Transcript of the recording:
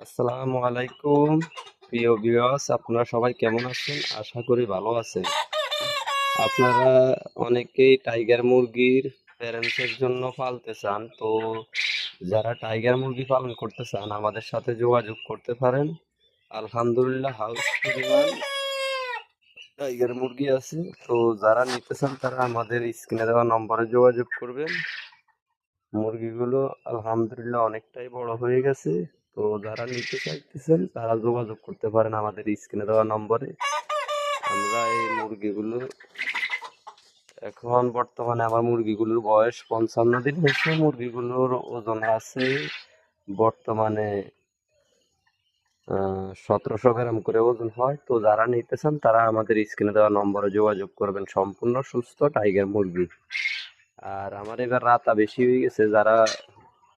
আসসালামু আলাইকুম প্রিয় ভিউয়ার্স, আপনারা সবাই কেমন আছেন? আশা করি ভালো আছেন। আপনারা অনেকেই টাইগার মুরগির প্যারেন্টসের জন্য পালতে চান, তো যারা টাইগার মুরগি পালন করতে চান আমাদের সাথে যোগাযোগ করতে পারেন। আলহামদুলিল্লাহ হাউস পরিমাণ টাইগার মুরগি আছে, তো যারা নিতে চান তারা আমাদের স্ক্রিনে দেওয়া নম্বরে যোগাযোগ করবেন। মুরগিগুলো আলহামদুলিল্লাহ অনেকটাই বড় হয়ে গেছে, তো যারা নিতে চাইতেছেন তারা যোগাযোগ করতে পারেন আমাদের স্ক্রিনে দেওয়া নম্বরে। আমরা এই মুরগিগুলো এখন বর্তমানে আমার মুরগিগুলোর বয়স 55 দিন হয়েছে। মুরগিগুলোর ওজন আছে বর্তমানে 1700 গ্রাম করে ওজন হয়। তো যারা নিতে চান তারা আমাদের স্ক্রিনে দেওয়া নম্বরে যোগাযোগ করবেন। সম্পূর্ণ সুস্থ টাইগার মুরগি। আর আমার এবার রাতা বেশি হয়ে গেছে, যারা